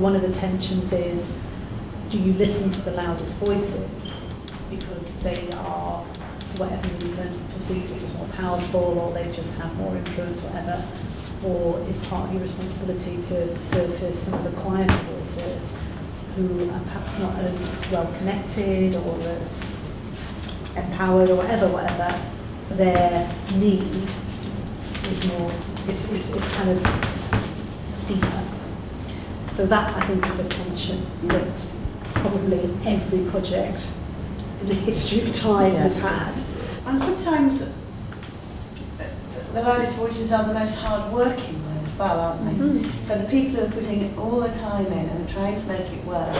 One of the tensions is, do you listen to the loudest voices because they are, for whatever reason, perceived as more powerful, or they just have more influence, whatever, or is part of your responsibility to surface some of the quieter voices who are perhaps not as well connected or as empowered or whatever, their need is more, is kind of deeper. So that, I think, is a tension that probably every project in the history of time has had. And sometimes the loudest voices are the most hard-working as well, aren't they? Mm-hmm. So the people who are putting all the time in and trying to make it work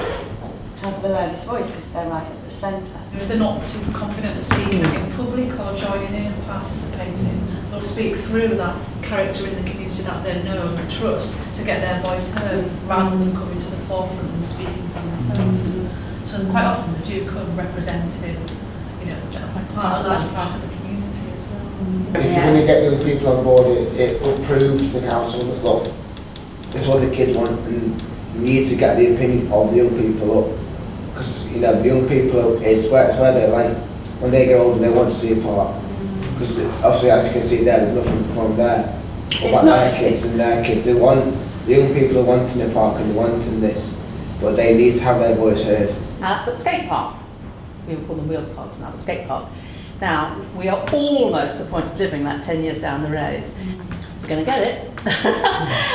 have the loudest voice because they're right at the centre. If they're not super confident at speaking in public or joining in and participating, they'll speak through that character in the community that they know and trust to get their voice heard, rather than coming to the forefront and speaking for themselves. So quite often they do come representing, a large part of the community as well. If you're going to get young people on board, it will prove to the council that, look, this is what the kids want, and you need to get the opinion of the young people up. Because the young people, it's where they're like, when they get older, they want to see a park. Because obviously, as you can see there's nothing from there about their kids and their kids. The young people are wanting a park and they're wanting this, but they need to have their voice heard. But skate park, we would call them wheels parks now, but skate park. Now, we are almost at the point of delivering that 10 years down the road. We're going to get it.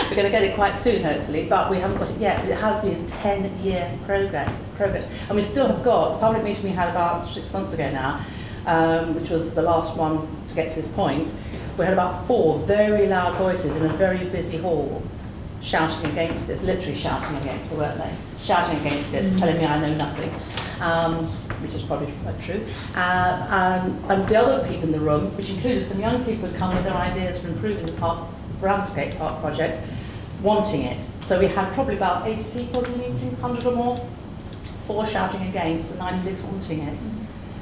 We're going to get it quite soon, hopefully, but we haven't got it yet. But it has been a 10-year progress. And we still have got, the public meeting we had about 6 months ago now, which was the last one to get to this point, we had about 4 very loud voices in a very busy hall shouting against this, literally shouting against it, weren't they? Shouting against it, telling me I know nothing, which is probably quite true. And the other people in the room, which included some young people who come with their ideas for improving the park, around the skate park project, wanting it. So we had probably about 80 people in the meeting, 100 or more, 4 shouting against and 96 wanting it.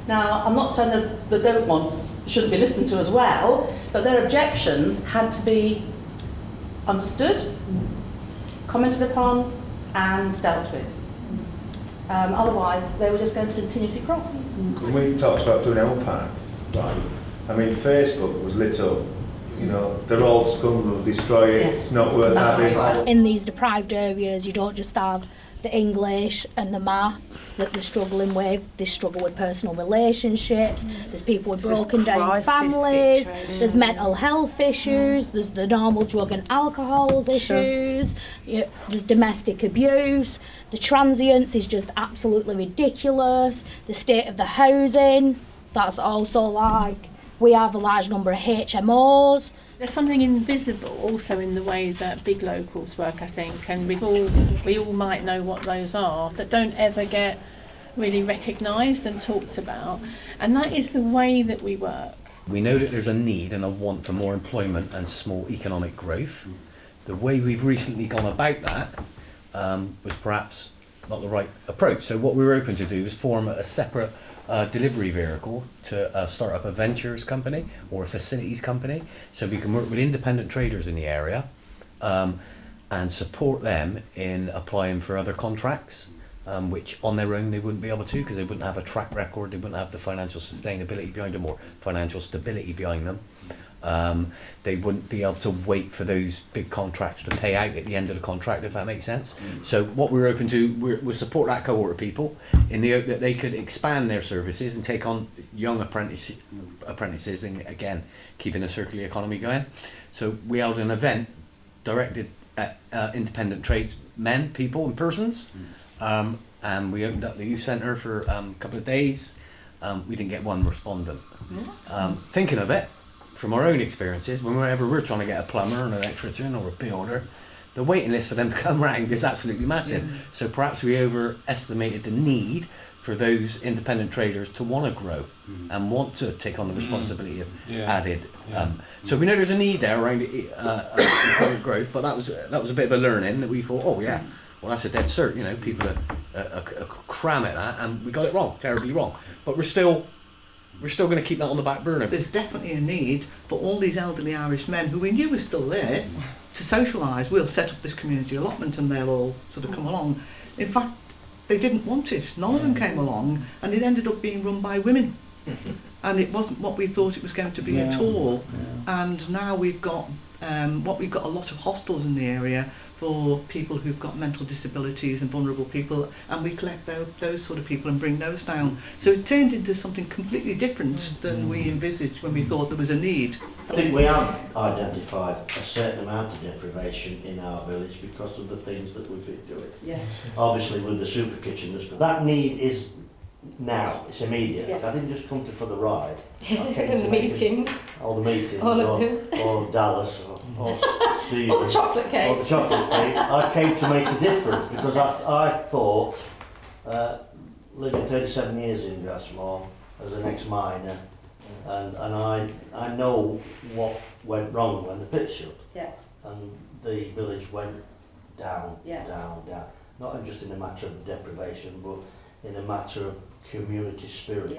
Now, I'm not saying that the don't wants shouldn't be listened to as well, but their objections had to be understood, commented upon, and dealt with. Otherwise, they were just going to continue to be cross. When we talked about doing our park, right? I mean, Facebook was lit up. They're all scum, they'll destroy it, It's not worth having. Right. In these deprived areas, you don't just have the English and the maths that they're struggling with. They struggle with personal relationships. There's people with broken down families. There's mental health issues. There's the normal drug and alcohol issues. There's domestic abuse. The transience is just absolutely ridiculous. The state of the housing, that's also like, we have a large number of HMOs. There's something invisible also in the way that big locals work, I think, and we all might know what those are, that don't ever get really recognised and talked about, and that is the way that we work. We know that there's a need and a want for more employment and small economic growth. The way we've recently gone about that was perhaps not the right approach. So what we were open to do is form a separate delivery vehicle to start up a ventures company or a facilities company, so we can work with independent traders in the area and support them in applying for other contracts, which on their own they wouldn't be able to, because they wouldn't have a track record, they wouldn't have the financial sustainability behind them or financial stability behind them. They wouldn't be able to wait for those big contracts to pay out at the end of the contract, if that makes sense. So what we're open to, we'll support that cohort of people in the hope that they could expand their services and take on young apprentices, and again, keeping a circular economy going. So we held an event directed at independent tradesmen, people and persons, and we opened up the youth centre for a couple of days. We didn't get one respondent. Thinking of it, from our own experiences, whenever we're trying to get a plumber and an electrician or a builder, the waiting list for them to come round is absolutely massive. So perhaps we overestimated the need for those independent traders to want to grow and want to take on the responsibility of added. So we know there's a need there around employment growth, but that was a bit of a learning that we thought, well, that's a dead cert. People are cram at that, and we got it wrong, terribly wrong. But we're still going to keep that on the back burner. There's definitely a need for all these elderly Irish men who we knew were still there to socialise, we'll set up this community allotment and they'll all sort of come along. In fact, they didn't want it. None of them came along, and it ended up being run by women. And it wasn't what we thought it was going to be at all. And now we've got a lot of hostels in the area for people who've got mental disabilities and vulnerable people, and we collect those sort of people and bring those down. So it turned into something completely different than we envisaged when we thought there was a need. I think we have identified a certain amount of deprivation in our village because of the things that we've been doing. Yeah. Obviously with the super kitchen, that need is now, it's immediate. Yeah. I didn't just come for the ride. I came And to the make meetings. all the meetings, All of them. or Dallas, or Steve. Or the chocolate cake. Or the chocolate cake. I came to make a difference because I thought, living 37 years in Grassmore as an ex-miner, and I know what went wrong when the pit shut. Yeah. And the village went down, Yeah. down. Not just in a matter of deprivation, but in a matter of community spirit.